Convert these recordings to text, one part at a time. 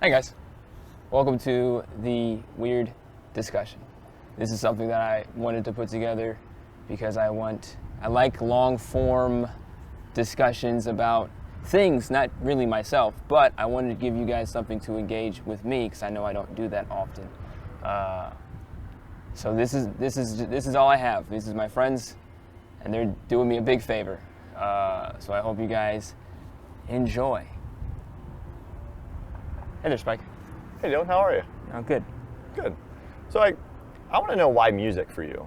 Hi guys, welcome to the Weird Discussion. This is something that I wanted to put together because I like long form discussions about things, not really myself, but I wanted to give you guys something to engage with me because I know I don't do that often. So this is all I have. This is my friends, and they're doing me a big favor. So I hope you guys enjoy. Hey there, Spike. Hey Dylan, how are you? Oh, good. Good. So I want to know why music for you.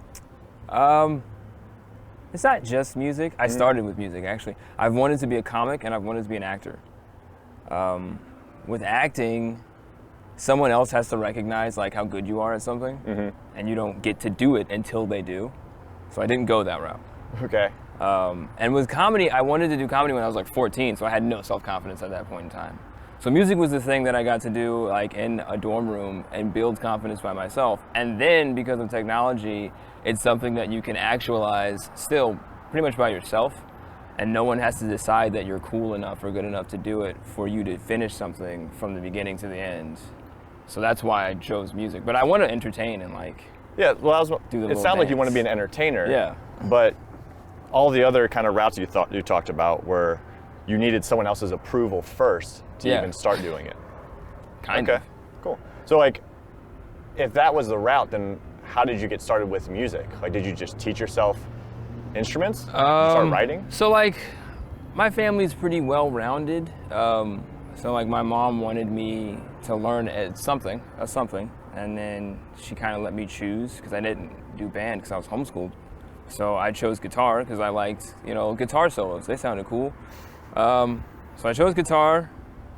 It's not just music. I started with music, actually. I've wanted to be a comic and I've wanted to be an actor. With acting, someone else has to recognize like how good you are at something, and you don't get to do it until they do. So I didn't go that route. Okay. And with comedy, I wanted to do comedy when I was like 14, so I had no self-confidence at that point in time. So music was the thing that I got to do like in a dorm room and build confidence by myself. And then because of technology, it's something that you can actualize still pretty much by yourself. And no one has to decide that you're cool enough or good enough to do it for you to finish something from the beginning to the end. So that's why I chose music. But I want to entertain and like it sounds like you want to be an entertainer. Yeah. But all the other kind of routes you talked about were you needed someone else's approval first to even start doing it. Kind of. Okay, cool. So like, if that was the route, then how did you get started with music? Like, did you just teach yourself instruments? Did you start writing? So like, my family's pretty well-rounded. So like, my mom wanted me to learn at something, and then she kind of let me choose because I didn't do band because I was homeschooled. So I chose guitar because I liked, guitar solos. They sounded cool. So I chose guitar.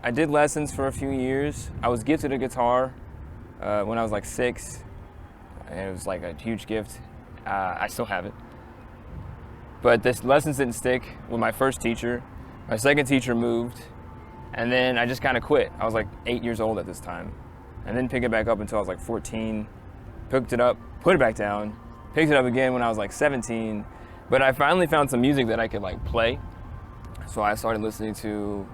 I did lessons for a few years. I was gifted a guitar when I was like 6, and it was like a huge gift. I still have it. But the lessons didn't stick with my first teacher. My second teacher moved, and then I just kind of quit. I was like 8 years old at this time, and didn't pick it back up until I was like 14. Picked it up, put it back down, picked it up again when I was like 17. But I finally found some music that I could like play. So I started listening to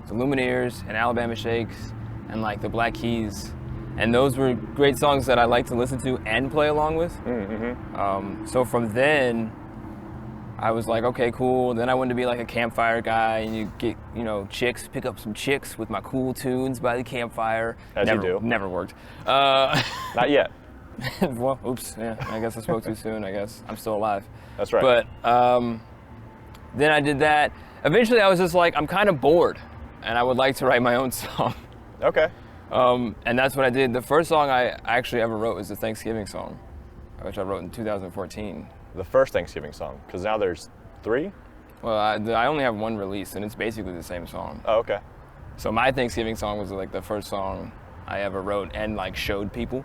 the Lumineers and Alabama Shakes and like the Black Keys. And those were great songs that I like to listen to and play along with. So from then, I was like, okay, cool. Then I wanted to be like a campfire guy, and you get, chicks, pick up some chicks with my cool tunes by the campfire. As you do. Never worked. Not yet. Well, oops, yeah, I guess I spoke too soon, I guess. I'm still alive. That's right. But then I did that. Eventually I was just like, I'm kind of bored, and I would like to write my own song. Okay. And that's what I did. The first song I actually ever wrote was the Thanksgiving song, which I wrote in 2014. The first Thanksgiving song, because now there's 3? Well, I only have one release, and it's basically the same song. Oh, okay. So my Thanksgiving song was like the first song I ever wrote and like showed people.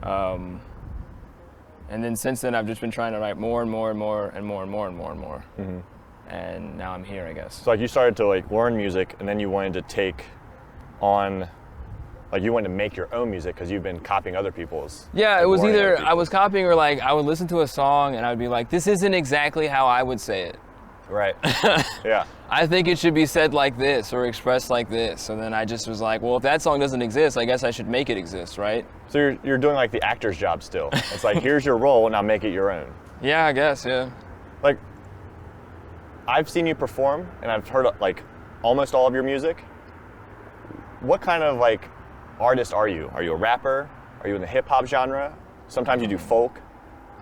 And then since then, I've just been trying to write more and more and more and more and more and more and more. And now I'm here, I guess. So like you started to like learn music, and then you wanted to take on, like you wanted to make your own music because you've been copying other people's. Yeah, it was either I was copying or like I would listen to a song and I would be like, this isn't exactly how I would say it. Right. Yeah. I think it should be said like this or expressed like this. So then I just was like, well, if that song doesn't exist, I guess I should make it exist, right? So you're doing like the actor's job still. It's like, here's your role, now make it your own. Yeah, I guess, yeah. Like, I've seen you perform, and I've heard like almost all of your music. What kind of like artist are you? Are you a rapper? Are you in the hip hop genre? Sometimes you do folk.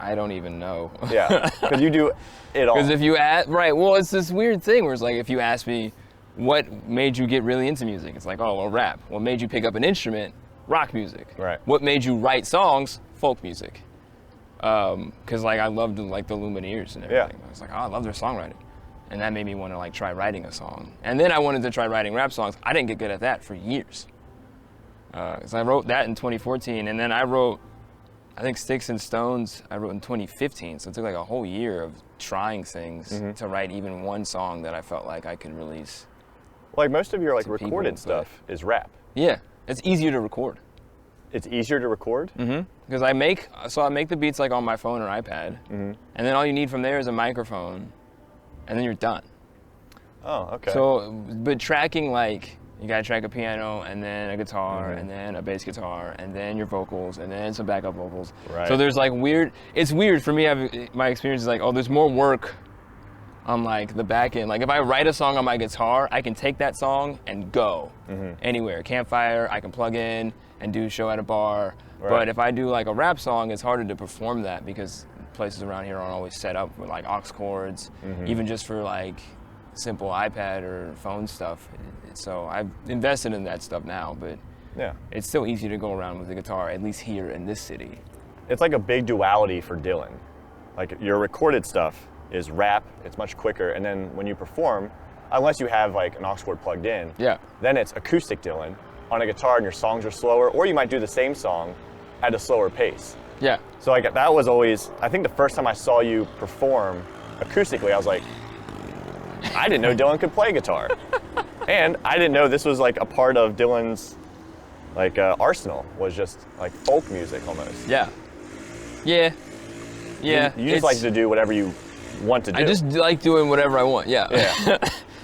I don't even know. Yeah, because you do it all. Because if you ask, right, well, it's this weird thing where it's like, if you ask me, what made you get really into music? It's like, oh, well, rap. What made you pick up an instrument? Rock music. Right. What made you write songs? Folk music. Because like I loved like the Lumineers and everything. Yeah. I was like, oh, I love their songwriting. And that made me want to like try writing a song. And then I wanted to try writing rap songs. I didn't get good at that for years. Because I wrote that in 2014, and then I wrote, I think Sticks and Stones, I wrote in 2015. So it took like a whole year of trying things to write even one song that I felt like I could release. Like most of your like recorded people, stuff is rap. Yeah, it's easier to record. It's easier to record? Because I make the beats like on my phone or iPad, and then all you need from there is a microphone, and then you're done. Oh, okay. So, but tracking like, You got a track of piano, and then a guitar, and then a bass guitar, and then your vocals, and then some backup vocals. Right. So there's like it's weird for me. My experience is like, oh, there's more work on like the back end. Like if I write a song on my guitar, I can take that song and go anywhere. Campfire, I can plug in and do a show at a bar. Right. But if I do like a rap song, it's harder to perform that because places around here aren't always set up with like aux chords, even just for like simple iPad or phone stuff. So I've invested in that stuff now, but Yeah. it's still easy to go around with the guitar, at least here in this city. It's like a big duality for Dylan. Like your recorded stuff is rap, it's much quicker, and then when you perform, unless you have like an aux cord plugged in, Yeah. then it's acoustic Dylan on a guitar and your songs are slower, or you might do the same song at a slower pace. Yeah. So like that was always, I think the first time I saw you perform acoustically, I was like, I didn't know Dylan could play guitar. And I didn't know this was like a part of Dylan's like arsenal, was just like folk music almost. Yeah. Yeah. Yeah. You just like to do whatever you want to do. I just like doing whatever I want, yeah.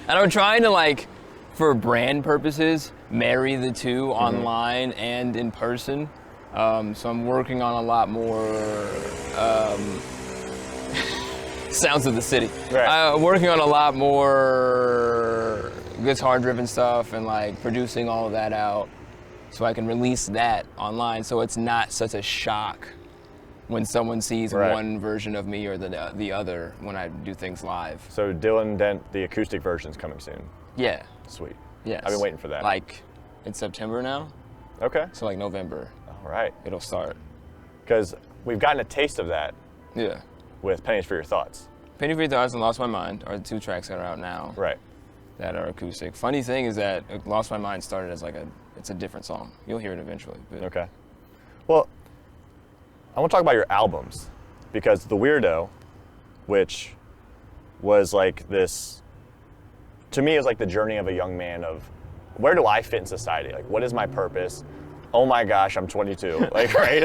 And I'm trying to like, for brand purposes, marry the two online and in person. So I'm working on a lot more sounds of the city. Right. I'm working on a lot more guitar-driven stuff and like producing all of that out so I can release that online so it's not such a shock when someone sees one version of me or the other when I do things live. So Dylan Dent, the acoustic version's coming soon. Yeah. Sweet. Yes. I've been waiting for that. Like, it's September now, Okay. so like November, All right. it'll start. Because we've gotten a taste of that Yeah. with Pennies for Your Thoughts. Penny for Your Thoughts and Lost My Mind are the two tracks that are out now Right. that are acoustic. Funny thing is that Lost My Mind started as like it's a different song. You'll hear it eventually. But Okay. Well, I want to talk about your albums, because The Weirdo, which was like this, to me, it was like the journey of a young man of where do I fit in society? Like, what is my purpose? Oh my gosh, I'm 22. Like, right?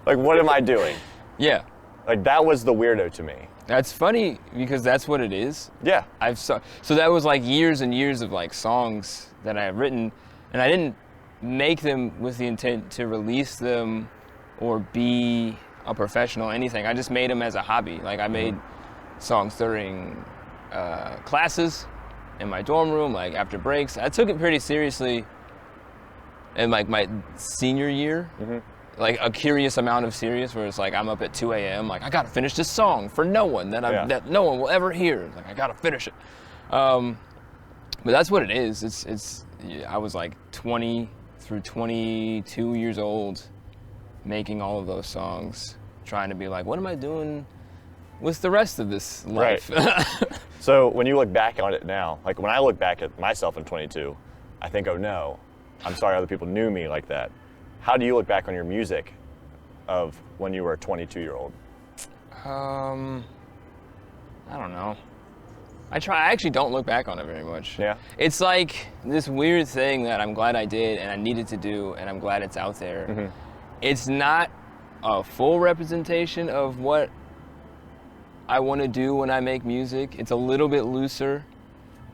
Like, what am I doing? Yeah. Like, that was The Weirdo to me. That's funny because that's what it is. Yeah. So that was like years and years of like songs that I have written, and I didn't make them with the intent to release them or be a professional or anything. I just made them as a hobby. Like I made songs during classes in my dorm room, like after breaks. I took it pretty seriously in like my senior year. Like a curious amount of serious, where it's like I'm up at 2 a.m. like I gotta finish this song for no one that no one will ever hear. Like I gotta finish it. But that's what it is. I was like 20 through 22 years old, making all of those songs, trying to be like, what am I doing with the rest of this life? Right. So when you look back on it now, like when I look back at myself in 22, I think, oh no, I'm sorry other people knew me like that. How do you look back on your music of when you were a 22-year-old? I don't know. I actually don't look back on it very much. Yeah. It's like this weird thing that I'm glad I did and I needed to do, and I'm glad it's out there. It's not a full representation of what I want to do when I make music. It's a little bit looser,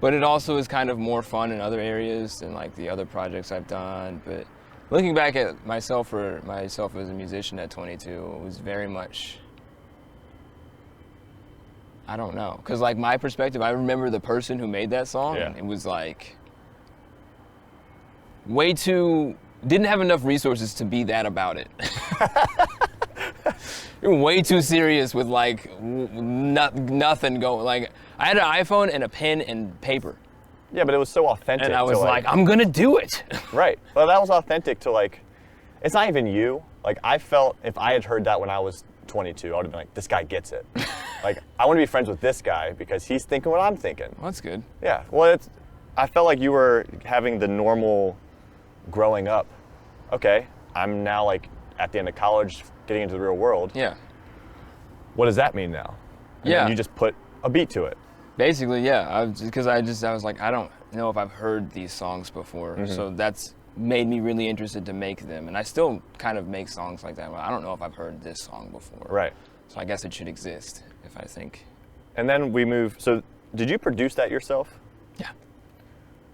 but it also is kind of more fun in other areas than like the other projects I've done. But looking back at myself as a musician at 22, it was very much, I don't know. Because like my perspective, I remember the person who made that song, and it was like didn't have enough resources to be that about it. You're way too serious with like nothing going. Like I had an iPhone and a pen and paper. Yeah, but it was so authentic. And I was like, I'm gonna do it. Right. Well, that was authentic to like, it's not even you. Like I felt if I had heard that when I was 22, I would have been like, this guy gets it. Like I want to be friends with this guy because he's thinking what I'm thinking. Well, that's good. Yeah. Well, I felt like you were having the normal growing up. Okay, I'm now like at the end of college, getting into the real world. Yeah. What does that mean now? And then you just put a beat to it. Basically, yeah. I was like, I don't know if I've heard these songs before, so that's made me really interested to make them. And I still kind of make songs like that. But I don't know if I've heard this song before. Right. So I guess it should exist if I think. And then we moved. So did you produce that yourself? Yeah.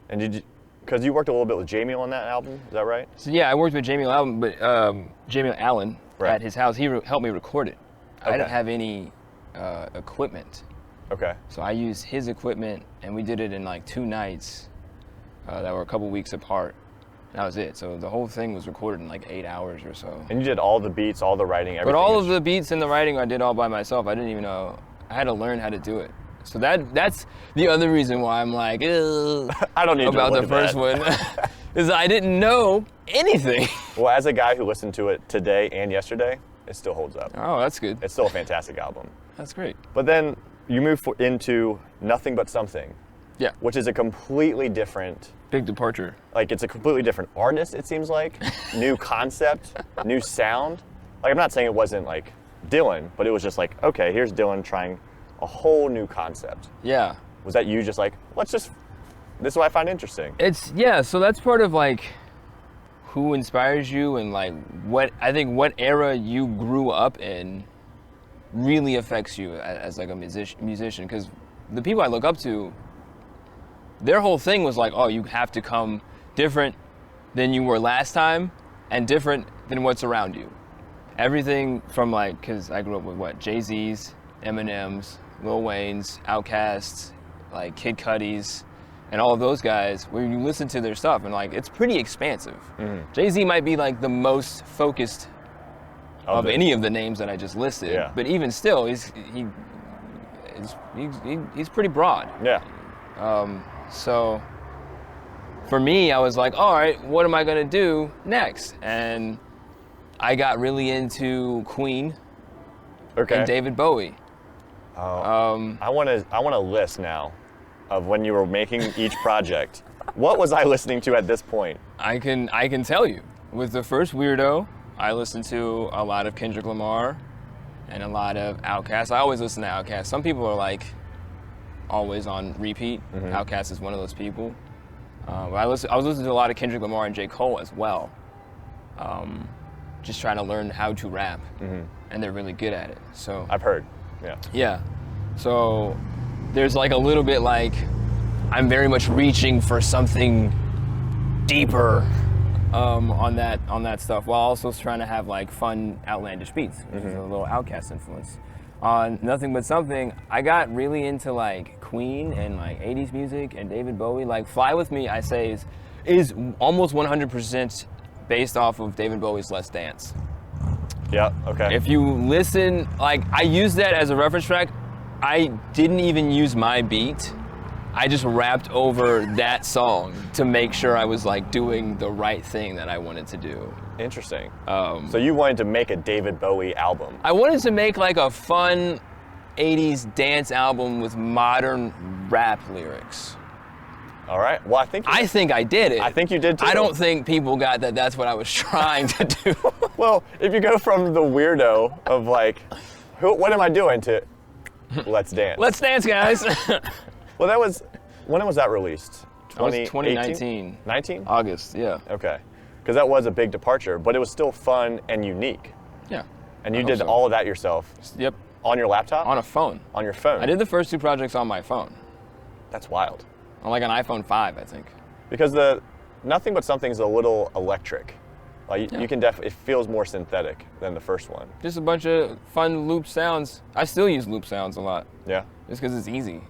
And Because you worked a little bit with Jamie on that album, is that right? So yeah, I worked with Jamie Allen, but Jamie Allen Right. at his house. He helped me record it. I Okay. didn't have any equipment, Okay. so I used his equipment, and we did it in like 2 nights that were a couple weeks apart. That was it. So the whole thing was recorded in like 8 hours or so. And you did all the beats, all the writing, everything. But all of the beats and the writing I did all by myself. I didn't even know. I had to learn how to do it. So that's the other reason why I'm like, ugh, I don't need about to the look at first that. one, is I didn't know anything. Well, as a guy who listened to it today and yesterday, it still holds up. Oh, that's good. It's still a fantastic album. That's great. But then you move into Nothing But Something, Yeah, which is a completely different, big departure. like it's a completely different artist, it seems like. New concept, new sound. Like I'm not saying it wasn't like Dylan, but it was just like, okay, here's Dylan trying a whole new concept. Yeah. Was that you just like, this is what I find interesting? Yeah, so that's part of like who inspires you and like what era you grew up in really affects you as like a musician, because the people I look up to, their whole thing was like, oh, you have to come different than you were last time and different than what's around you. Everything from like, because I grew up with Jay-Z's, Eminem's, Lil Wayne's, Outkast's, like Kid Cudi's, and all of those guys, where you listen to their stuff and like it's pretty expansive. Jay-Z might be like the most focused of any of the names that I just listed, Yeah. but even still, he's pretty broad. Yeah. So for me, I was like, all right, what am I gonna do next? And I got really into Queen Okay. and David Bowie. I want a list now of when you were making each project. What was I listening to at this point? I can tell you. With the first Weirdo, I listened to a lot of Kendrick Lamar and a lot of Outkast. I always listen to Outkast. Some people are like always on repeat. Outkast is one of those people. But I was listening to a lot of Kendrick Lamar and J. Cole as well. Just trying to learn how to rap, and they're really good at it. So I've heard. Yeah. yeah, so there's like a little bit like I'm very much reaching for something deeper on that stuff, while also trying to have like fun, outlandish beats, which is a little Outkast influence. On Nothing But Something, I got really into like Queen and like 80s music and David Bowie. Like Fly With Me, I say is almost 100% based off of David Bowie's Let's Dance. Yeah. Okay. If you listen, like I used that as a reference track. I didn't even use my beat. I just rapped over that song to make sure I was like doing the right thing that I wanted to do. Interesting. So you wanted to make a David Bowie album. I wanted to make like a fun 80s dance album with modern rap lyrics. All right. Well, I think I did it. I think you did too. I don't think people got that that's what I was trying to do. Well, if you go from the weirdo of like, what am I doing to Let's Dance? Let's dance, guys. Well, when was that released? That was 2019. 19? August, yeah. Okay. Because that was a big departure, but it was still fun and unique. Yeah. And you I did hope so. all of that yourself Yep. on your laptop? On a phone. On your phone? I did the first 2 projects on my phone. That's wild. On like an iPhone 5, I think. Because the Nothing But Something's a little electric. Like Yeah. you can it feels more synthetic than the first one. Just a bunch of fun loop sounds. I still use loop sounds a lot, Yeah. just because it's easy.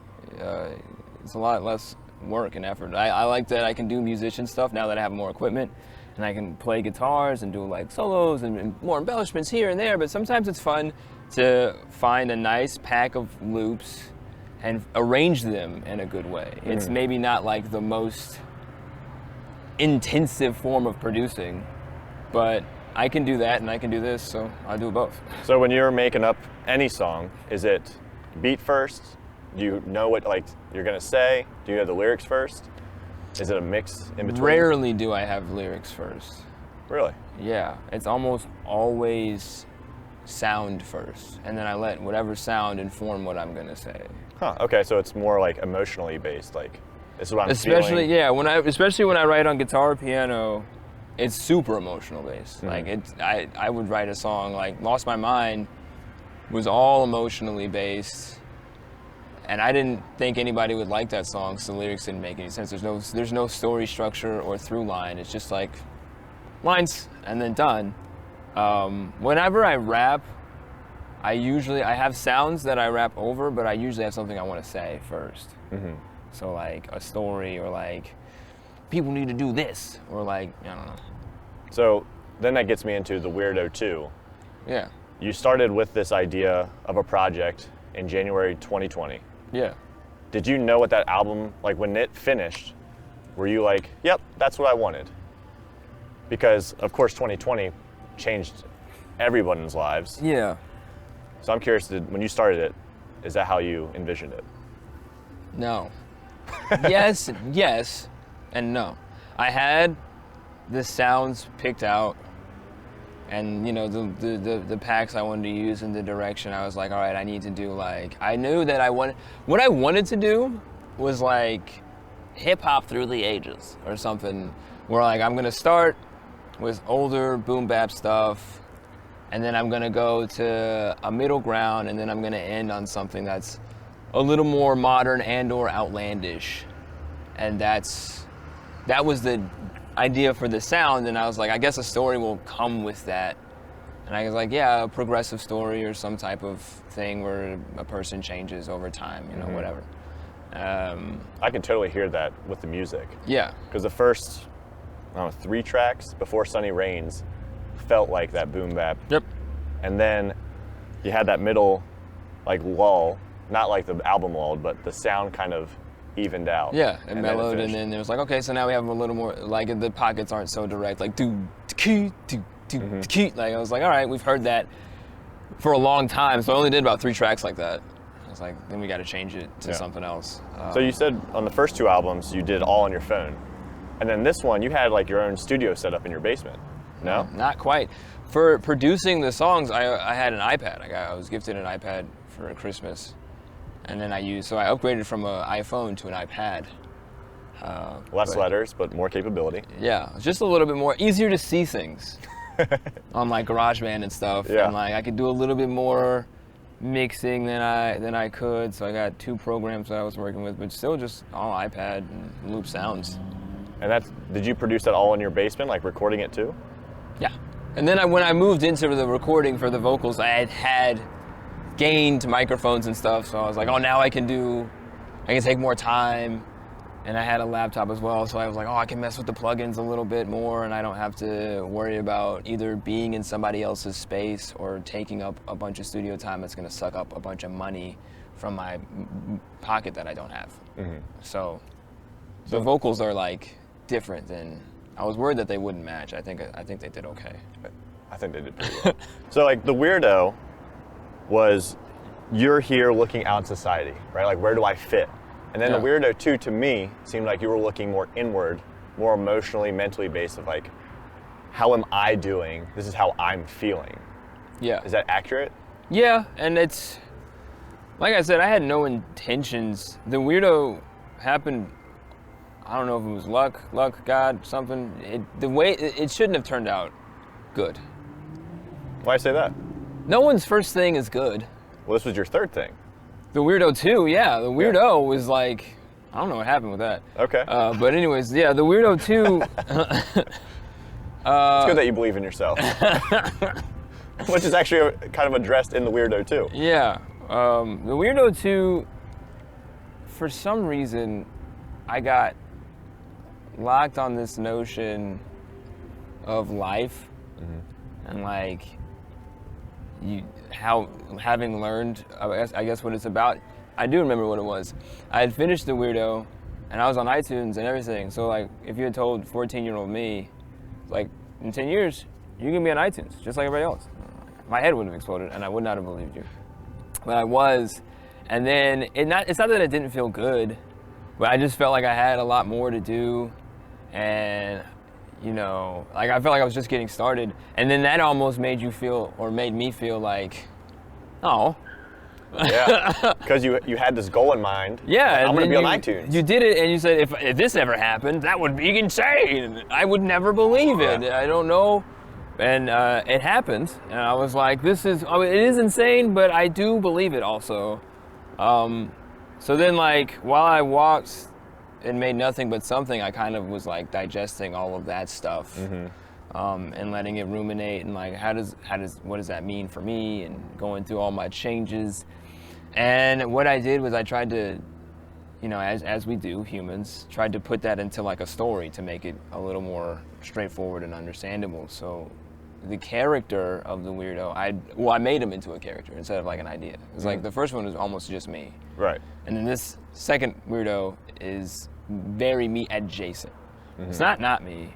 It's a lot less work and effort. I like that I can do musician stuff now that I have more equipment, and I can play guitars and do like solos and more embellishments here and there. But sometimes it's fun to find a nice pack of loops and arrange them in a good way. It's maybe not like the most intensive form of producing, but I can do that and I can do this, so I do both. So when you're making up any song, is it beat first? Do you know what like you're gonna say? Do you know the lyrics first? Is it a mix in between? Rarely do I have lyrics first. Really? Yeah, it's almost always sound first, and then I let whatever sound inform what I'm gonna say. Huh. Okay, so it's more like emotionally based. Like this is what I'm Especially, feeling. yeah, especially when I write on guitar or piano, it's super emotional based. Like I would write a song like "Lost My Mind" was all emotionally based, And I didn't think anybody would like that song, so the lyrics didn't make any sense. There's no story structure or through line. It's just like lines and then done. Whenever I rap, I have sounds that I rap over, but I usually have something I want to say first. Mm-hmm. So like a story, or like people need to do this, or like, I don't know. So then that gets me into the Weirdo 2. Yeah. You started with this idea of a project in January 2020. Yeah. Did you know what that album, like when it finished, were you like, yep, that's what I wanted? Because of course 2020 changed everyone's lives. Yeah. So I'm curious, when you started it, is that how you envisioned it? No. Yes, and no. I had the sounds picked out, and you know, the packs I wanted to use in the direction. I was like, all right, I need to do like, I knew that what I wanted to do was like hip hop through the ages or something, where like I'm gonna start with older boom bap stuff, and then I'm gonna go to a middle ground, and then I'm gonna end on something that's a little more modern and or outlandish. And that was the idea for the sound, and I was like, I guess a story will come with that. And I was like, yeah, a progressive story or some type of thing where a person changes over time, you know, whatever. I can totally hear that with the music. Yeah. Because the first, I don't know, 3 tracks before Sunny Rains felt like that boom bap. Yep. And then you had that middle, like, lull, not like the album lulled, but the sound kind of evened out. Yeah, it then mellowed, finished. and then it was like, okay, so now we have a little more, like the pockets aren't so direct, like key. Like I was like, all right, we've heard that for a long time, so I only did about 3 tracks like that. I was like, then we got to change it to something else. So you said on the first 2 albums you did all on your phone, and then this one you had like your own studio set up in your basement. No? Not quite. For producing the songs, I had an iPad. I was gifted an iPad for Christmas. And then I upgraded from an iPhone to an iPad. Less letters, but more capability. Yeah, just a little bit more, easier to see things on like GarageBand and stuff. Yeah. And like I could do a little bit more mixing than I could. So I got 2 programs that I was working with, but still just all iPad and loop sounds. And did you produce that all in your basement, like recording it too? Yeah. And then when I moved into the recording for the vocals, I had gained microphones and stuff, so I was like, oh, now I can take more time. And I had a laptop as well, so I was like, oh, I can mess with the plugins a little bit more, and I don't have to worry about either being in somebody else's space or taking up a bunch of studio time that's gonna suck up a bunch of money from my pocket that I don't have. Mm-hmm. So the vocals are like different than, I was worried that they wouldn't match. I think they did okay. I think they did pretty well. So like the Weirdo was, you're here looking out in society, right? Like, where do I fit? And then the Weirdo 2, to me, seemed like you were looking more inward, more emotionally, mentally based, of like, how am I doing? This is how I'm feeling. Yeah. Is that accurate? Yeah, and it's, like I said, I had no intentions. The Weirdo happened, I don't know if it was luck, God, something. It shouldn't have turned out good. Why say that? No one's first thing is good. Well, this was your 3rd thing. The Weirdo 2, yeah. The Weirdo was like, I don't know what happened with that. Okay. But anyways, yeah, the Weirdo 2. It's good that you believe in yourself. Which is actually kind of addressed in the Weirdo 2. Yeah. The Weirdo 2, for some reason, I got locked on this notion of life. Mm-hmm. And like, having learned, I guess what it's about. I do remember what it was. I had finished the Weirdo, and I was on iTunes and everything. So like, if you had told 14-year-old me, like, in 10 years, you're gonna be on iTunes, just like everybody else, my head would have exploded, and I would not have believed you. But I was, and then it's not that it didn't feel good, but I just felt like I had a lot more to do, and you know, like I felt like I was just getting started, and then that almost made me feel like, oh. Yeah, because you had this goal in mind. Yeah, I'm going to be on iTunes. You did it, and you said, if this ever happened, that would be insane. I would never believe it. Yeah. I don't know. And it happened, and I was like, it is insane, but I do believe it also. So then, like, while I walked and made nothing but something, I kind of was like digesting all of that stuff, and letting it ruminate, and like, what does that mean for me, and going through all my changes. And what I did was I tried to, you know, as we do, humans, tried to put that into like a story to make it a little more straightforward and understandable. So the character of the weirdo, I made him into a character instead of like an idea. It's like the first one was almost just me. Right. And then this second weirdo is very me adjacent. It's not me,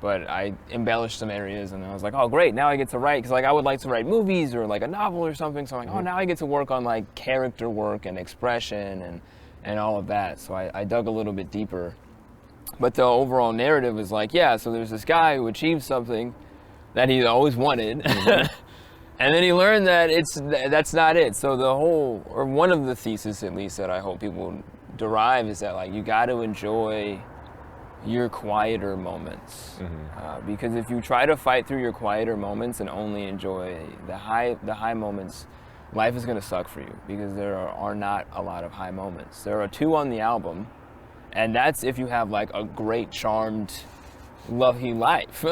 but I embellished some areas, and I was like, oh great, now I get to write, because like I would like to write movies or like a novel or something, so I'm like, oh, now I get to work on like character work and expression and all of that. So I dug a little bit deeper. But the overall narrative is like, yeah, so there's this guy who achieved something that he always wanted, and then he learned that that's not it. So the whole, or one of the theses at least that I hope people derive, is that like you got to enjoy your quieter moments, because if you try to fight through your quieter moments and only enjoy the high moments, life is going to suck for you, because there are not a lot of high moments. There are 2 on the album, and that's if you have like a great, charmed, lovely life.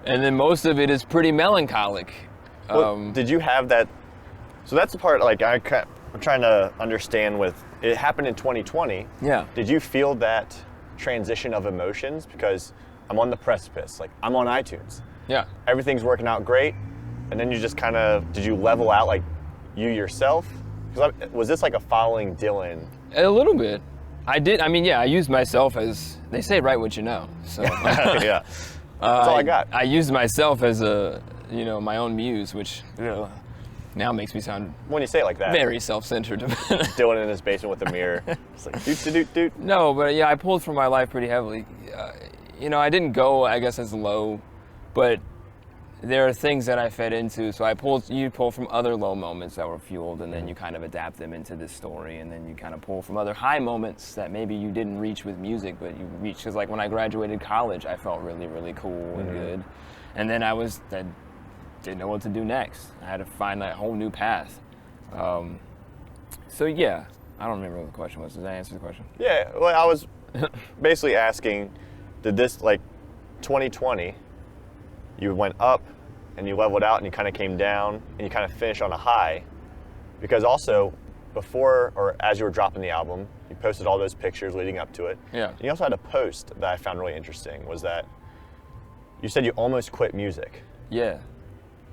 And then most of it is pretty melancholic. Well, did you have that? So that's the part, like, I'm trying to understand with, it happened in 2020. Yeah. Did you feel that transition of emotions? Because I'm on the precipice, like I'm on iTunes. Yeah. Everything's working out great. And then you just kind of, did you level out like you yourself? Because was this like a following Dylan? A little bit. I did. I mean, yeah, I used myself as, they say, write what you know. So Yeah. That's all I got. I used myself as a, you know, my own muse, which now makes me sound When you say it like that, very self-centered. Dylan in his basement with a mirror. It's like doot. No, but yeah, I pulled from my life pretty heavily. You know, I didn't go, I guess, as low, but there are things that I fed into. So you pull from other low moments that were fueled, and then you kind of adapt them into this story, and then you kind of pull from other high moments that maybe you didn't reach with music, but you reached. Because like when I graduated college, I felt really, really cool and good, and then I didn't know what to do next. I had to find that whole new path. So yeah, I don't remember what the question was. Did I answer the question? Yeah, well, I was basically asking, did this, like, 2020, you went up and you leveled out and you kind of came down and you kind of finished on a high? Because also, before or as you were dropping the album, you posted all those pictures leading up to it. Yeah. And you also had a post that I found really interesting, was that you said you almost quit music. Yeah.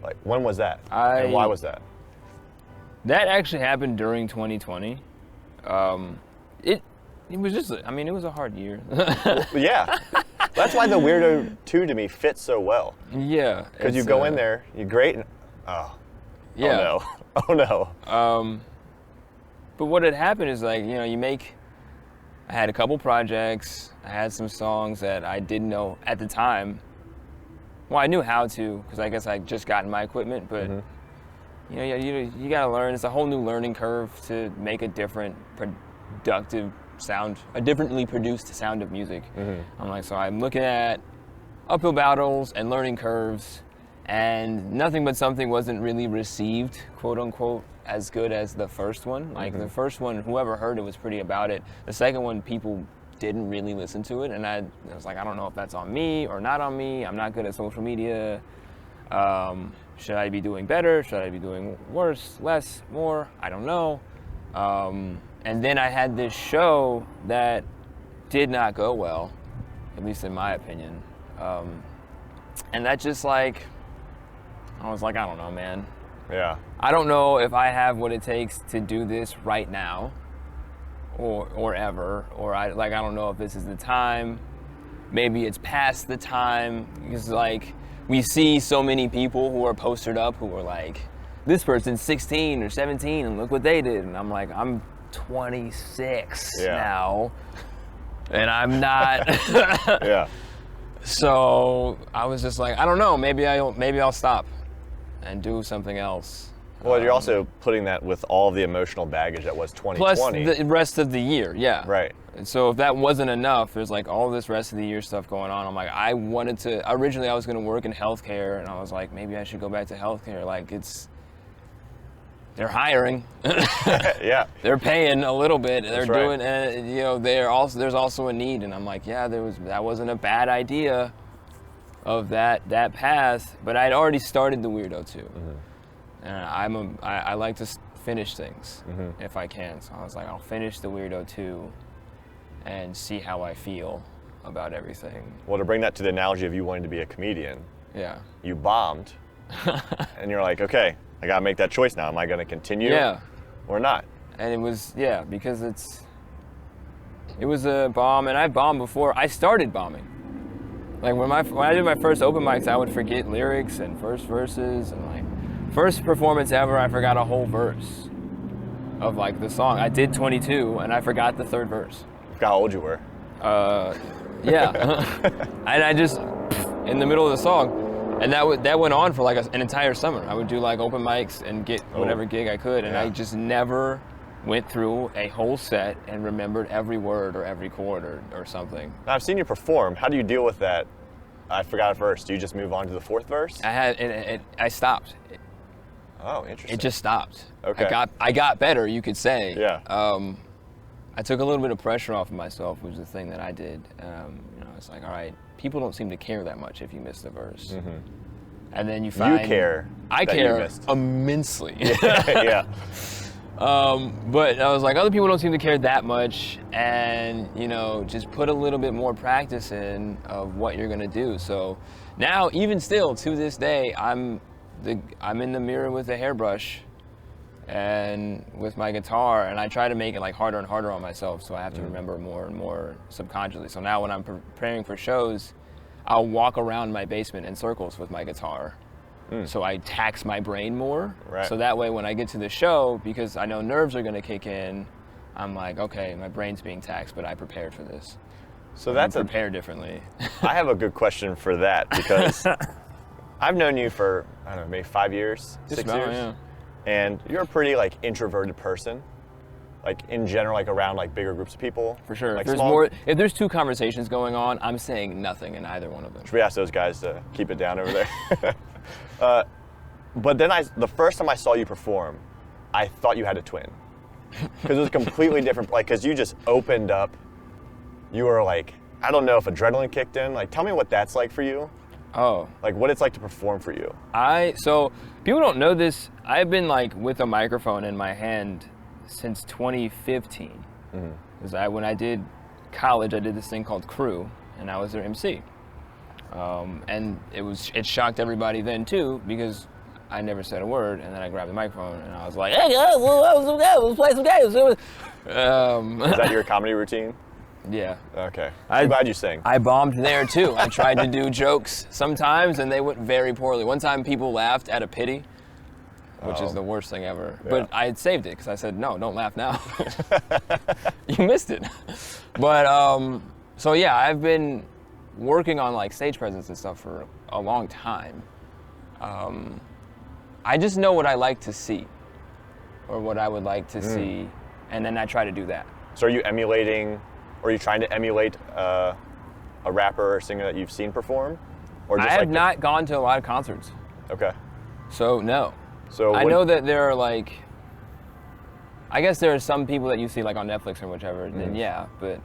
Like, when was that? And why was that? That actually happened during 2020. It was just, I mean, it was a hard year. Yeah. That's why the Weirdo 2 to me fits so well. Yeah. Because you go in there, you're great, and yeah. Oh no. But what had happened is, like, you know, I had a couple projects, I had some songs that I didn't know at the time. Well, I knew how to, because I guess I just gotten my equipment, but you know, you gotta learn. It's a whole new learning curve to make a different productive sound, a differently produced sound of music. I'm like, so I'm looking at uphill battles and learning curves, and Nothing But Something wasn't really received, quote unquote, as good as the first one. Like the first one, whoever heard it was pretty about it. The second one, people didn't really listen to it, and I was like, I don't know if that's on me or not on me. I'm not good at social media. Should I be doing better? Should I be doing worse, less, more? I don't know. And then I had this show that did not go well, at least in my opinion. And that just, like, I was like, I don't know, man. Yeah. I don't know if I have what it takes to do this right now or ever, or I don't know if this is the time. Maybe it's past the time, because, like, we see so many people who are postered up who are like, this person's 16 or 17 and look what they did. And I'm like, I'm 26 now, and I'm not. Yeah. So I was just like, I don't know, maybe I'll stop and do something else. Well, you're also putting that with all the emotional baggage that was 2020. Plus the rest of the year, yeah. Right. And so if that wasn't enough, there's like all this rest of the year stuff going on. I'm like, originally I was going to work in healthcare, and I was like, maybe I should go back to healthcare. Like, they're hiring. Yeah. They're paying a little bit. They're That's right. doing, and you know, there's also a need, and I'm like, yeah, that wasn't a bad idea of that path, but I'd already started the Weirdo too, and I like to finish things if I can. So I was like, I'll finish the Weirdo too, and see how I feel about everything. Well, to bring that to the analogy of you wanting to be a comedian, Yeah. you bombed, and you're like, okay, I gotta make that choice now. Am I gonna continue Yeah. or not? And it was, because it was a bomb, and I bombed before. I started bombing. Like when I did my first open mics, I would forget lyrics and first verses, and like first performance ever, I forgot a whole verse of like the song. I did 22, and I forgot the third verse. Forgot how old you were. Yeah. And I just, in the middle of the song, and that went on for like an entire summer. I would do like open mics and get whatever gig I could, and Yeah. I just never went through a whole set and remembered every word or every chord or something. Now, I've seen you perform. How do you deal with that? I forgot a verse. Do you just move on to the fourth verse? I stopped. Oh, interesting. It just stopped. Okay. I got better, you could say. Yeah. I took a little bit of pressure off of myself, was the thing that I did. It's like, all right, people don't seem to care that much if you miss the verse. And then you find You care. I that you care missed. immensely. Yeah. But I was like, other people don't seem to care that much, and just put a little bit more practice in of what you're gonna do. So now, even still to this day, I'm in the mirror with a hairbrush and with my guitar, and I try to make it like harder and harder on myself, so I have to remember more and more subconsciously. So now when I'm preparing for shows, I'll walk around my basement in circles with my guitar. So I tax my brain more. Right. So that way when I get to the show, because I know nerves are gonna kick in, I'm like, okay, my brain's being taxed, but I prepared for this. So that's Prepare differently. I have a good question for that, because I've known you for, I don't know, maybe 5 years, 6 about, years. yeah. And you're a pretty like introverted person, like in general, like around like bigger groups of people. For sure. Like If there's two conversations going on, I'm saying nothing in either one of them. Should we ask those guys to keep it down over there? But then the first time I saw you perform, I thought you had a twin. Because it was completely different, like, because you just opened up. You were like, I don't know if adrenaline kicked in. Like, tell me what that's like for you. Oh. Like, what it's like to perform for you. So people don't know this. I've been like with a microphone in my hand since 2015. Because when I did college, I did this thing called Crew, and I was their MC. And it shocked everybody then too, because I never said a word, and then I grabbed the microphone and I was like, hey guys, let's play some games. Is that your comedy routine? Yeah. Okay. I'm glad you sang. I bombed there too. I tried to do jokes sometimes, and they went very poorly. One time people laughed at a pity, which is the worst thing ever. Yeah. But I had saved it because I said, no, don't laugh now. You missed it. But so yeah, I've been working on like stage presence and stuff for a long time. I just know what I like to see, or what I would like to see, and then I try to do that. So are you emulating, or are you trying to emulate a rapper or singer that you've seen perform? Or just I have not gone to a lot of concerts, Okay. so no. So I know that there are like, I guess there are some people that you see like on Netflix or whichever, then yeah, but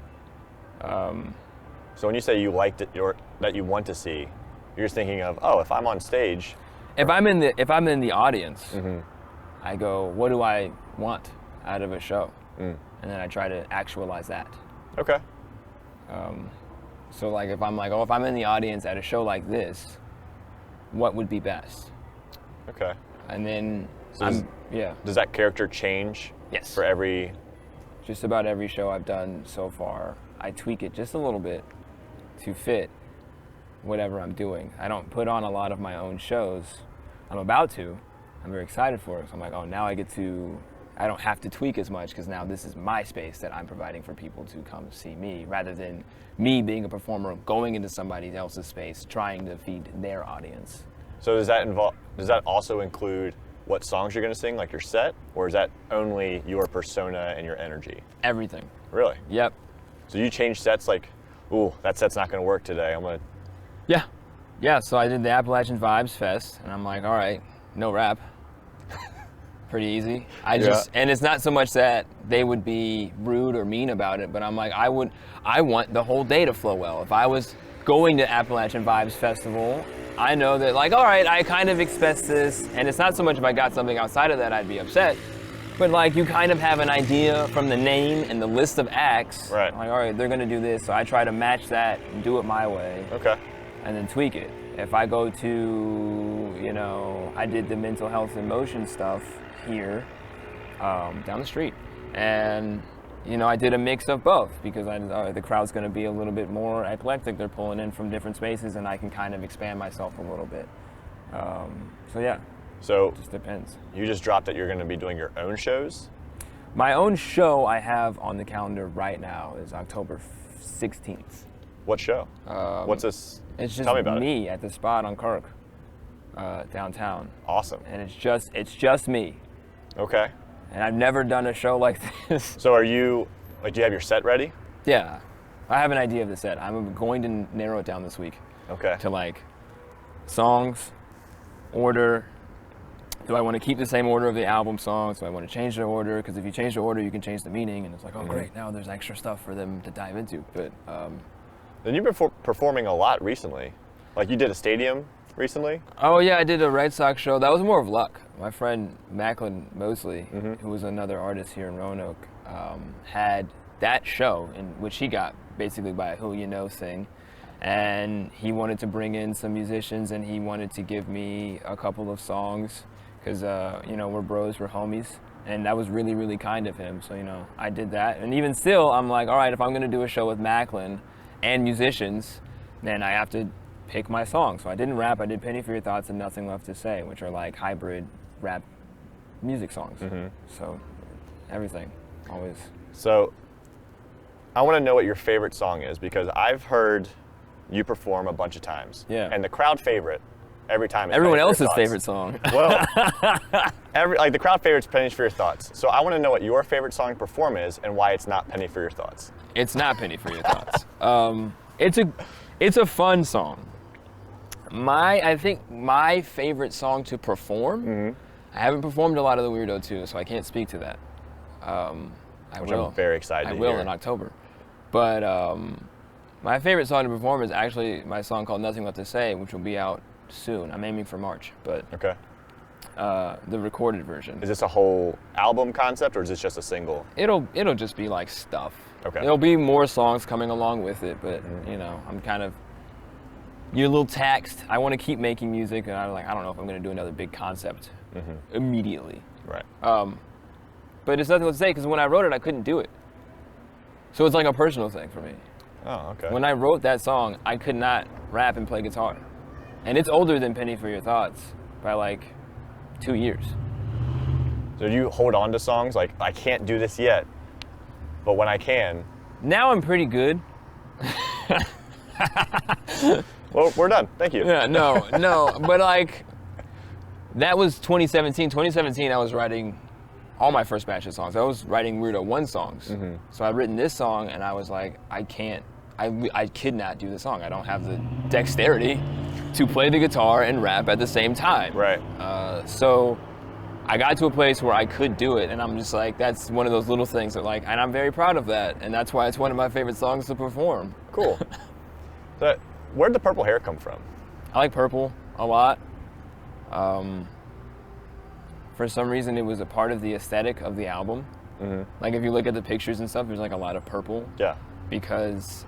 So when you say you liked it, or that you want to see, you're just thinking of, oh, if I'm on stage. if I'm in the audience, I go, what do I want out of a show? And then I try to actualize that. Okay. So like if I'm like, oh, if I'm in the audience at a show like this, what would be best? Okay. And then Does that character change? Yes. For every. Just about every show I've done so far, I tweak it just a little bit to fit whatever I'm doing. I don't put on a lot of my own shows. I'm about to. I'm very excited for it. So I'm like, oh, now I don't have to tweak as much, because now this is my space that I'm providing for people to come see me, rather than me being a performer going into somebody else's space trying to feed their audience. So does that also include what songs you're going to sing, like your set, or is that only your persona and your energy? Everything. Really? Yep. So you change sets like, ooh, that set's not going to work today. I'm going to. Yeah, so I did the Appalachian Vibes Fest, and I'm like, all right, no rap. pretty easy. And it's not so much that they would be rude or mean about it, but I'm like, I want the whole day to flow well. If I was going to Appalachian Vibes Festival, I know that like, all right, I kind of expect this, and it's not so much if I got something outside of that, I'd be upset. But like, you kind of have an idea from the name and the list of acts. Right. Like, all right, they're gonna do this, so I try to match that and do it my way. Okay. And then tweak it. If I go to, you know, I did the mental health and motion stuff here, down the street. And, you know, I did a mix of both because the crowd's gonna be a little bit more eclectic. They're pulling in from different spaces and I can kind of expand myself a little bit. So yeah. So it just depends. You just dropped that you're going to be doing your own shows? My own show I have on the calendar right now is October 16th. What show? What's this? It's just Tell me about me at the spot on Kirk, downtown. Awesome. And it's just me. Okay. And I've never done a show like this. So are you, like, do you have your set ready? Yeah. I have an idea of the set. I'm going to narrow it down this week. Okay. To like songs, order. Do I want to keep the same order of the album songs? Do I want to change the order? Because if you change the order, you can change the meaning, and it's like, oh, great, now there's extra stuff for them to dive into. But then you've been performing a lot recently. Like, you did a stadium recently? Oh yeah, I did a Red Sox show. That was more of luck. My friend Macklin Mosley, who was another artist here in Roanoke, had that show in which he got basically by a Who You Know thing. And he wanted to bring in some musicians, and he wanted to give me a couple of songs. Because, you know, we're bros, we're homies, and that was really, really kind of him. So, you know, I did that. And even still, I'm like, all right, if I'm going to do a show with Macklin and musicians, then I have to pick my songs. So I didn't rap, I did Penny for Your Thoughts and Nothing Left to Say, which are like hybrid rap music songs. So everything, always. So I want to know what your favorite song is, because I've heard you perform a bunch of times. Yeah. And the crowd favorite every time. Everyone else's favorite song. Well, the crowd favorite's Penny for Your Thoughts. So I want to know what your favorite song to perform is and why it's not Penny for Your Thoughts. It's not Penny for Your Thoughts. It's a fun song. I think my favorite song to perform. I haven't performed a lot of the Weirdo 2, so I can't speak to that. Which I'm very excited to hear. I will in October. But my favorite song to perform is actually my song called Nothing Left to Say, which will be out soon. I'm aiming for March, but okay. The recorded version. Is this a whole album concept, or is this just a single? It'll just be like stuff. Okay. There'll be more songs coming along with it, but you know, you're a little taxed. I want to keep making music, and I don't know if I'm going to do another big concept immediately. Right. But it's nothing to say, because when I wrote it, I couldn't do it. So it's like a personal thing for me. Oh, okay. When I wrote that song, I could not rap and play guitar. And it's older than Penny for Your Thoughts by like 2 years. So do you hold on to songs like, I can't do this yet, but when I can? Now I'm pretty good. Well, we're done. Thank you. Yeah, no. But like, that was 2017. 2017, I was writing all my first batch of songs. I was writing Weirdo 1 songs. So I'd written this song, and I was like, I could not do the song. I don't have the dexterity to play the guitar and rap at the same time. Right. So I got to a place where I could do it, and I'm just like, that's one of those little things that like, and I'm very proud of that, and that's why it's one of my favorite songs to perform. Cool. So where'd the purple hair come from? I like purple a lot. For some reason, it was a part of the aesthetic of the album. Like if you look at the pictures and stuff, there's like a lot of purple. Yeah. Because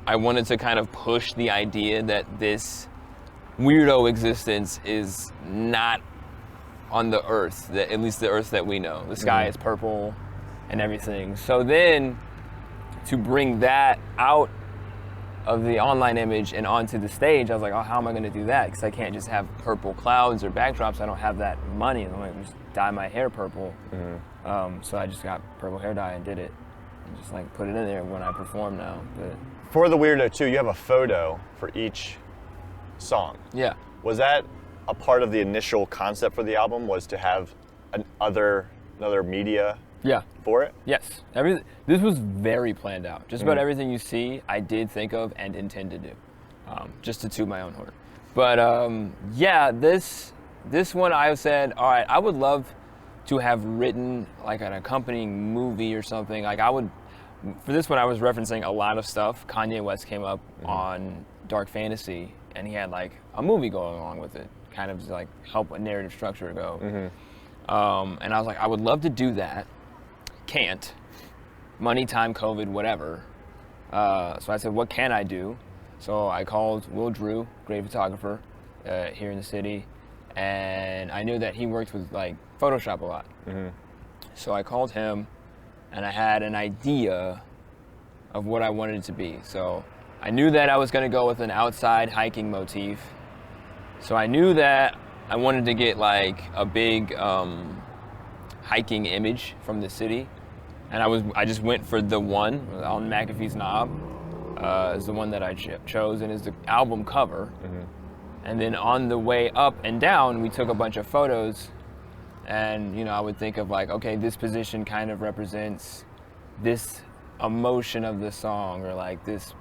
I wanted to kind of push the idea that this weirdo existence is not on the earth, that at least the earth that we know. The sky is purple and everything. So then to bring that out of the online image and onto the stage, I was like, oh, how am I going to do that? Because I can't just have purple clouds or backdrops. I don't have that money. I'm going to just dye my hair purple. So I just got purple hair dye and did it. And just like put it in there when I perform now. But for the Weirdo 2, you have a photo for each song. Yeah. Was that a part of the initial concept for the album, was to have another media for it? Yes. This was very planned out. Just about everything you see, I did think of and intend to do, just to toot my own horn. But yeah, this one I said, all right, I would love to have written like an accompanying movie or something. Like I would, for this one I was referencing a lot of stuff. Kanye West came up on Dark Fantasy, and he had like a movie going along with it, kind of like help a narrative structure go. And I was like, I would love to do that. Can't. Money, time, COVID, whatever. So I said, what can I do? So I called Will Drew, great photographer here in the city, and I knew that he worked with like Photoshop a lot. So I called him, and I had an idea of what I wanted it to be. So I knew that I was going to go with an outside hiking motif. So I knew that I wanted to get like a big hiking image from the city. And I just went for the one on McAfee's Knob. Is the one that I chose, and is the album cover. And then on the way up and down, we took a bunch of photos, and I would think of like, okay, this position kind of represents this emotion of the song, or like this,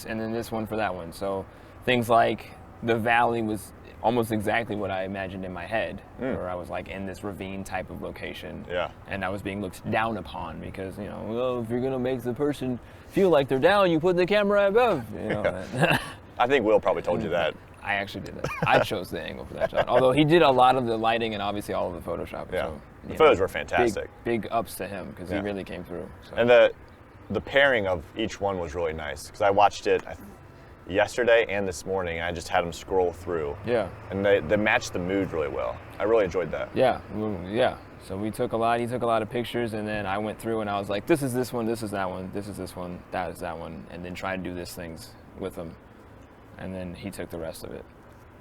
and then this one for that one. So things like the valley was almost exactly what I imagined in my head, where I was like in this ravine type of location, and I was being looked down upon because, well, if you're gonna make the person feel like they're down, you put the camera above. I think Will probably told you that. I actually did that. I chose the angle for that shot. Although he did a lot of the lighting and obviously all of the Photoshop. Yeah, so, the photos were fantastic. Big ups to him because he really came through. So. And the pairing of each one was really nice because I watched it yesterday and this morning. I just had them scroll through. Yeah. And they matched the mood really well. I really enjoyed that. Yeah. So he took a lot of pictures, and then I went through and I was like, this is this one, this is that one, this is this one, that is that one, and then try to do these things with them. And then he took the rest of it.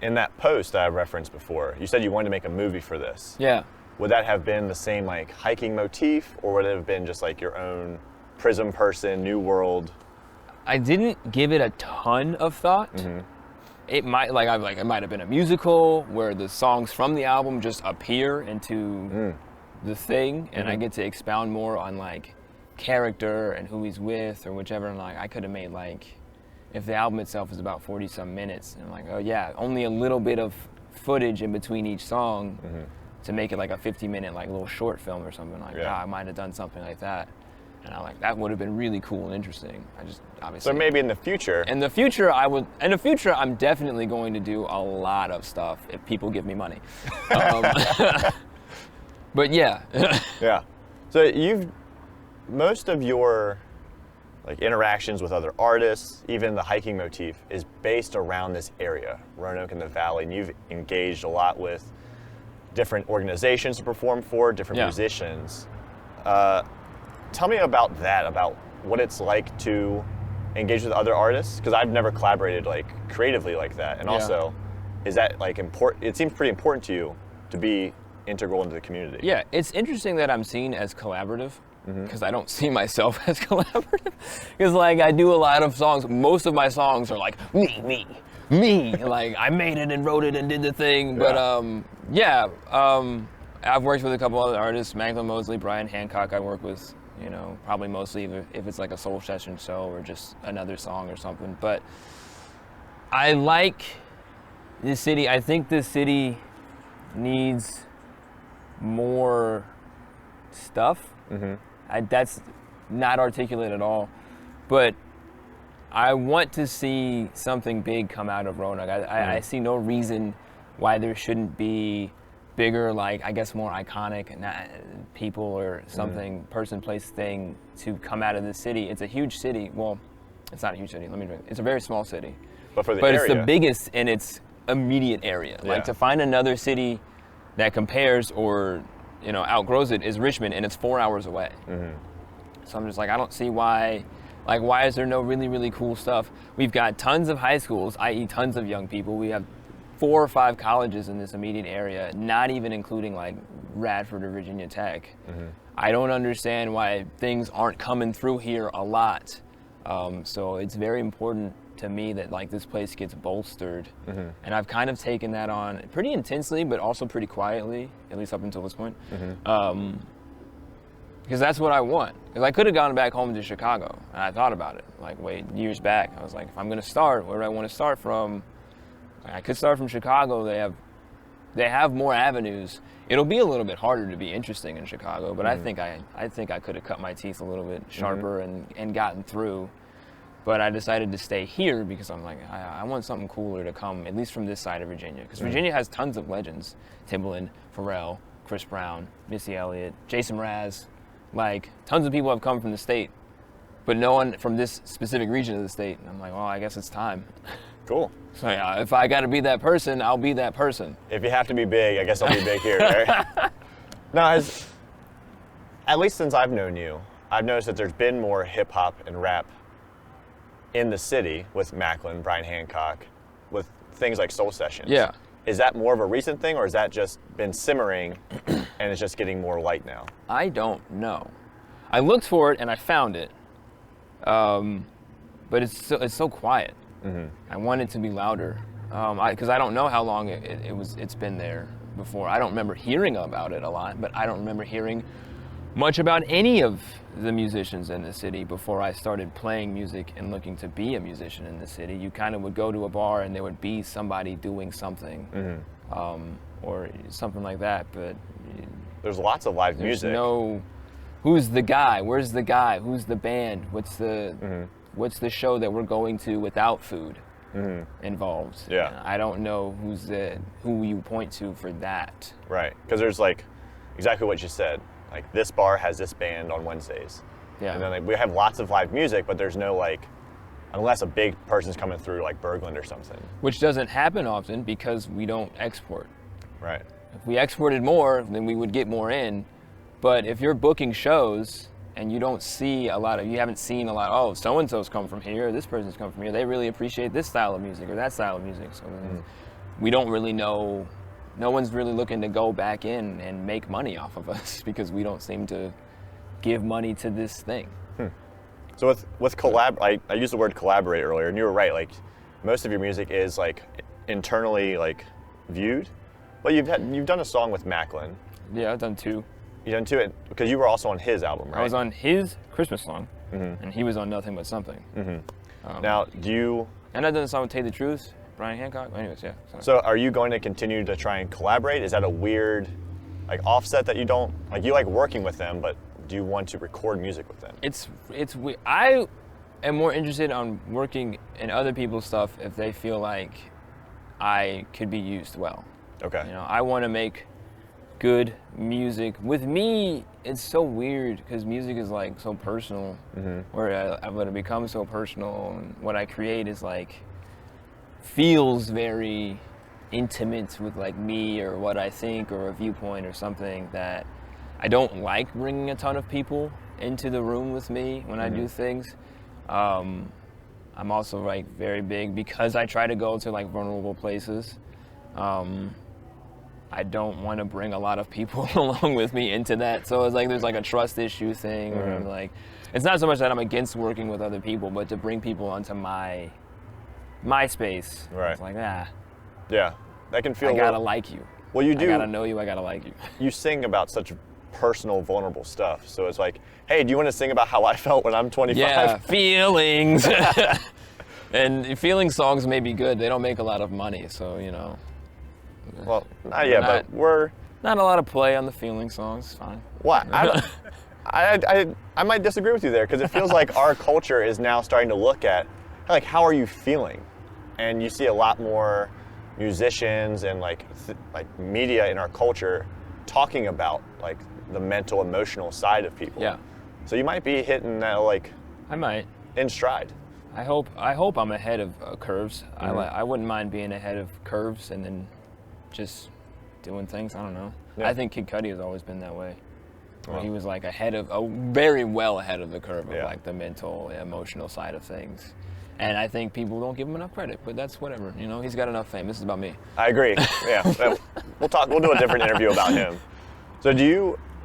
In that post that I referenced before, you said you wanted to make a movie for this. Yeah. Would that have been the same like hiking motif, or would it have been just like your own Prism person, New World? I didn't give it a ton of thought. It might it might have been a musical where the songs from the album just appear into the thing, and I get to expound more on like character and who he's with or whichever. And like I could have made like, if the album itself is about 40 some minutes, and I'm like, oh yeah, only a little bit of footage in between each song to make it like a 50-minute like little short film or something like that. I might have done something like that. And I'm like, that would have been really cool and interesting. I just obviously. So maybe in the future. In the future, I'm definitely going to do a lot of stuff if people give me money. But yeah. Yeah. So most of your like interactions with other artists, even the hiking motif, is based around this area, Roanoke and the Valley. And you've engaged a lot with different organizations to perform for, different musicians. Tell me about that, about what it's like to engage with other artists, because I've never collaborated like creatively like that. And also, is that like important? It seems pretty important to you to be integral into the community. Yeah, it's interesting that I'm seen as collaborative, because I don't see myself as collaborative. Because like I do a lot of songs. Most of my songs are like me. Like I made it and wrote it and did the thing. But I've worked with a couple other artists, Magdalene Mosley, Brian Hancock. I work with. Probably mostly if it's like a soul session show or just another song or something. But I like this city. I think this city needs more stuff. That's not articulate at all. But I want to see something big come out of Roanoke. I see no reason why there shouldn't be bigger, like I guess more iconic people or something, person, place, thing to come out of this city. It's a huge city. Well, it's not a huge city. It's a very small city. But for the area. It's the biggest in its immediate area. Like to find another city that compares or outgrows it is Richmond, and it's 4 hours away. So I'm just like, I don't see why. Like, why is there no really, really cool stuff? We've got tons of high schools, i.e. tons of young people. We have 4 or 5 colleges in this immediate area, not even including like Radford or Virginia Tech. I don't understand why things aren't coming through here a lot. So it's very important to me that like this place gets bolstered. And I've kind of taken that on pretty intensely, but also pretty quietly, at least up until this point. Because that's what I want. Because I could have gone back home to Chicago, and I thought about it, like years back. I was like, if I'm gonna start, where do I want to start from? I could start from Chicago. They have they have more avenues. It'll be a little bit harder to be interesting in Chicago, but I think I could have cut my teeth a little bit sharper and gotten through. But I decided to stay here because I'm like, I want something cooler to come, at least from this side of Virginia. Because Virginia has tons of legends. Timbaland, Pharrell, Chris Brown, Missy Elliott, Jason Mraz. Like, tons of people have come from the state, but no one from this specific region of the state. And I'm like, well, I guess it's time. Cool. So yeah, if I got to be that person, I'll be that person. If you have to be big, I guess I'll be big here, right? Now, at least since I've known you, I've noticed that there's been more hip hop and rap in the city with Macklin, Brian Hancock, with things like Soul Sessions. Yeah. Is that more of a recent thing, or has that just been simmering and it's just getting more light now? I don't know. I looked for it and I found it, but it's so quiet. I want it to be louder because I don't know how long it's been there before. I don't remember hearing about it a lot, but I don't remember hearing much about any of the musicians in the city before I started playing music and looking to be a musician in the city. You kind of would go to a bar and there would be somebody doing something or something like that, but there's lots of live music. No, who's the guy? Where's the guy? Who's the band? What's the show that we're going to without food involved? Yeah. I don't know who you point to for that. Right, because there's like exactly what you said. Like, this bar has this band on Wednesdays. Yeah. And then like, we have lots of live music, but there's no like, unless a big person's coming through like Berglund or something. Which doesn't happen often because we don't export. Right. If we exported more, then we would get more in. But if you're booking shows and you haven't seen a lot, oh, so-and-so's come from here, this person's come from here, they really appreciate this style of music or that style of music. So we don't really know, no one's really looking to go back in and make money off of us because we don't seem to give money to this thing. So with I used the word collaborate earlier, and you were right, like most of your music is like internally like viewed, but you've done a song with Macklin. Yeah, I've done two. You done two, because you were also on his album, right? I was on his Christmas song, and he was on Nothing But Something. Now, And I've done a song with Tell the Truth, Brian Hancock. Anyways, yeah. So are you going to continue to try and collaborate? Is that a weird, like, offset that you don't, like, you like working with them, but do you want to record music with them? It's I am more interested on working in other people's stuff if they feel like I could be used well. Okay. You know, I want to make good music. With me, it's so weird because music is like so personal, where I've let it become so personal, and what I create is like feels very intimate with like me or what I think or a viewpoint or something that I don't like bringing a ton of people into the room with me when I do things. I'm also like very big because I try to go to like vulnerable places. I don't want to bring a lot of people along with me into that. So it's like there's like a trust issue thing where I'm like, it's not so much that I'm against working with other people, but to bring people onto my space. Right. It's like, Yeah, that can feel. I gotta like you. Well, you do. I gotta know you. I gotta like you. You sing about such personal, vulnerable stuff. So it's like, hey, do you want to sing about how I felt when I'm 25? Yeah, feelings. And feeling songs may be good. They don't make a lot of money, so you know. Well, not yet, but we're not a lot of play on the feeling songs. Fine. What? I might disagree with you there because it feels like our culture is now starting to look at like how are you feeling, and you see a lot more musicians and like media in our culture talking about like the mental, emotional side of people. Yeah. So you might be hitting that like. I might. In stride. I hope I'm ahead of curves. I wouldn't mind being ahead of curves and then just doing things. I don't know. Yeah. I think Kid Cudi has always been that way. Well, he was like very well ahead of the curve of like the mental, emotional side of things. And I think people don't give him enough credit, but that's whatever. You know, he's got enough fame. This is about me. I agree. Yeah. We'll do a different interview about him. So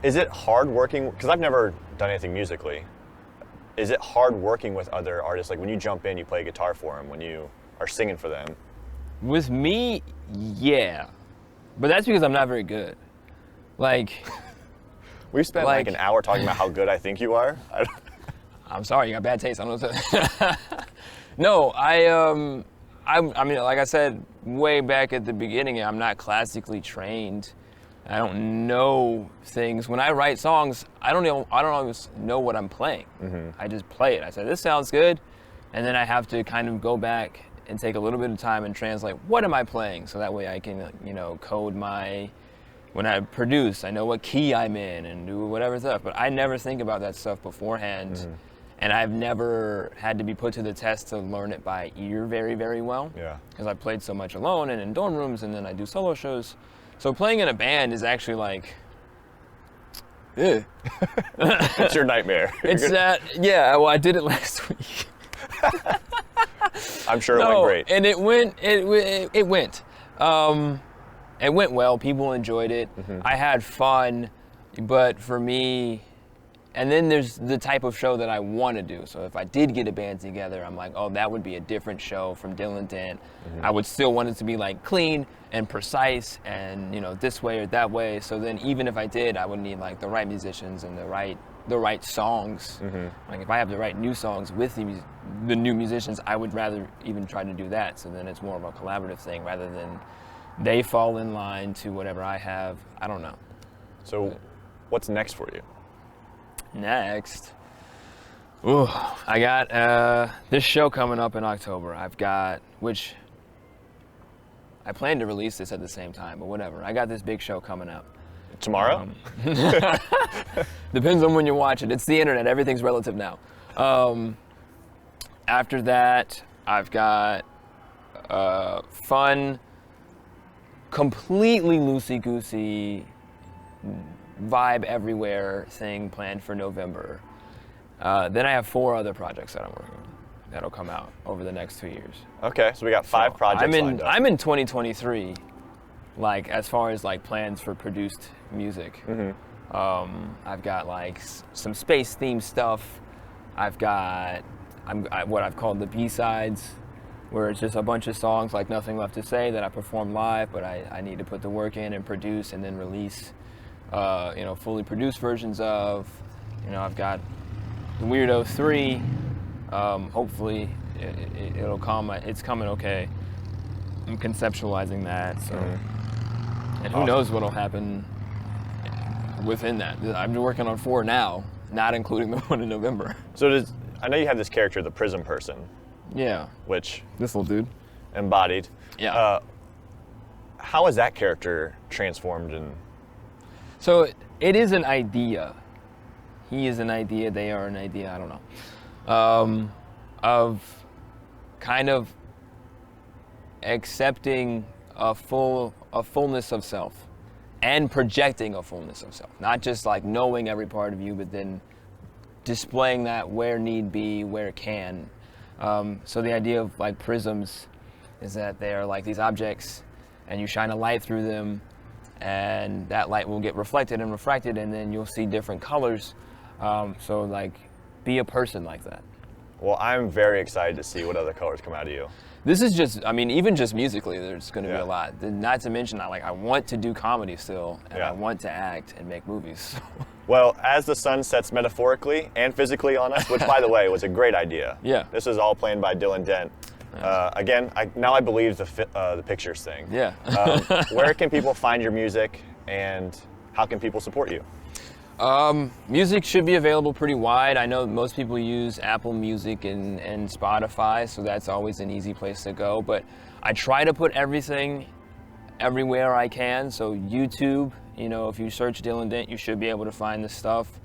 is it hard working, because I've never done anything musically. Is it hard working with other artists? Like when you jump in, you play guitar for them, when you are singing for them? With me, yeah. But that's because I'm not very good. Like, we've spent like an hour talking about how good I think you are. I'm sorry, you got bad taste. I don't know what to No, I mean, like I said way back at the beginning, I'm not classically trained. I don't know things. When I write songs, I don't always know what I'm playing. I just play it. I say, this sounds good. And then I have to kind of go back and take a little bit of time and translate, what am I playing? So that way I can, code when I produce, I know what key I'm in and do whatever stuff. But I never think about that stuff beforehand. And I've never had to be put to the test to learn it by ear very, very well. Yeah. Because I played so much alone and in dorm rooms, and then I do solo shows. So playing in a band is actually like, It's your nightmare. It's that, yeah, well, I did it last week. I'm sure it went great. And it went. It went well. People enjoyed it. I had fun, but for me, and then there's the type of show that I want to do. So if I did get a band together, I'm like, oh, that would be a different show from Dylan Dent. I would still want it to be like clean and precise and, this way or that way. So then even if I did, I would need like the right musicians and the right songs. Like if I have the right new songs with the new musicians, I would rather even try to do that. So then it's more of a collaborative thing rather than they fall in line to whatever I have. I don't know. So what's next for you? Next, I got this show coming up in October. Which I plan to release this at the same time, but whatever. I got this big show coming up. Tomorrow? Depends on when you watch it. It's the internet. Everything's relative now. After that, I've got fun, completely loosey-goosey, vibe everywhere thing planned for November. Then I have 4 other projects that I'm working on that'll come out over the next 2 years. Okay, so we got 5 projects lined up. I'm in 2023, like as far as like plans for produced music. I've got like some space themed stuff. I've got what I've called the B-sides, where it's just a bunch of songs like Nothing Left to Say that I perform live, but I need to put the work in and produce and then release fully produced versions of. I've got the Weirdo 3. Hopefully it'll come. It's coming okay. I'm conceptualizing that. So, and who knows what'll happen within that. I'm working on 4 now, not including the one in November. So I know you have this character, the Prism Person. Yeah. Which this little dude embodied. Yeah. How is that character transformed? So it is an idea. He is an idea. They are an idea. I don't know. Of kind of accepting a fullness of self and projecting a fullness of self. Not just like knowing every part of you, but then displaying that where need be, where it can. So the idea of like prisms is that they are like these objects and you shine a light through them and that light will get reflected and refracted and then you'll see different colors. So like be a person like that. Well, I'm very excited to see what other colors come out of you. This is just, even just musically, there's going to be a lot. Not to mention, I want to do comedy still, and I want to act and make movies. Well, as the sun sets metaphorically and physically on us, which, by the way, was a great idea. Yeah. This is all planned by Dylan Dent. Again, now I believe the pictures thing. Yeah. Where can people find your music, and how can people support you? Music should be available pretty wide. I know most people use Apple Music and Spotify, so that's always an easy place to go. But I try to put everything everywhere I can. So YouTube, if you search Dylan Dent, you should be able to find this stuff.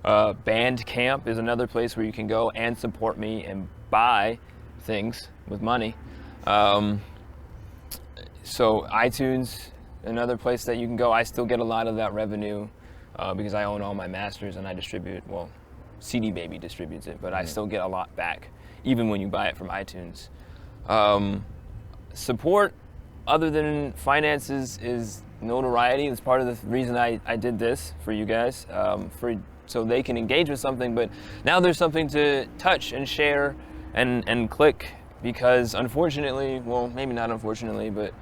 Bandcamp is another place where you can go and support me and buy things with money. So iTunes, another place that you can go. I still get a lot of that revenue. Because I own all my masters and I distribute, CD Baby distributes it, but I still get a lot back, even when you buy it from iTunes. Support, other than finances, is notoriety. It's part of the reason I did this for you guys, so they can engage with something, but now there's something to touch and share and click, because unfortunately, well, maybe not unfortunately, but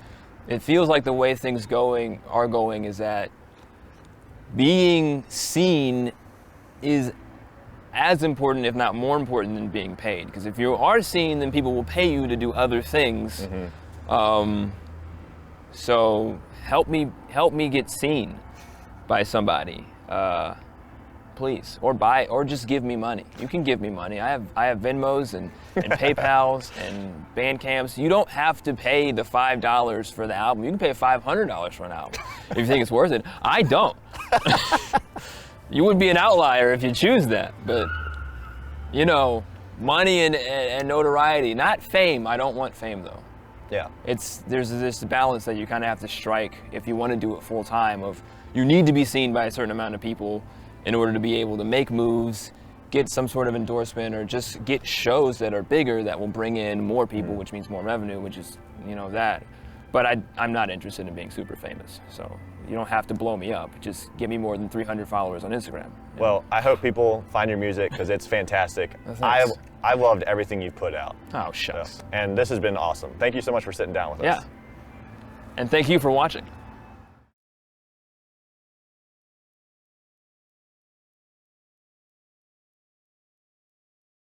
it feels like the way things are going is that being seen is as important, if not more important, than being paid. Because if you are seen, then people will pay you to do other things. So help me get seen by somebody, please, or just give me money. You can give me money. I have Venmos and PayPals and Bandcamps. You don't have to pay the $5 for the album. You can pay $500 for an album if you think it's worth it. I don't. You would be an outlier if you choose that, but you know, money and notoriety, not fame. I don't want fame though. Yeah. There's this balance that you kind of have to strike if you want to do it full time. Of you need to be seen by a certain amount of people in order to be able to make moves, get some sort of endorsement, or just get shows that are bigger that will bring in more people, which means more revenue, which is, you know, that. But I'm not interested in being super famous, so you don't have to blow me up. Just give me more than 300 followers on Instagram. Well, I hope people find your music because it's fantastic. Thanks. I loved everything you've put out. Oh, shucks. So, and this has been awesome. Thank you so much for sitting down with us. Yeah. And thank you for watching.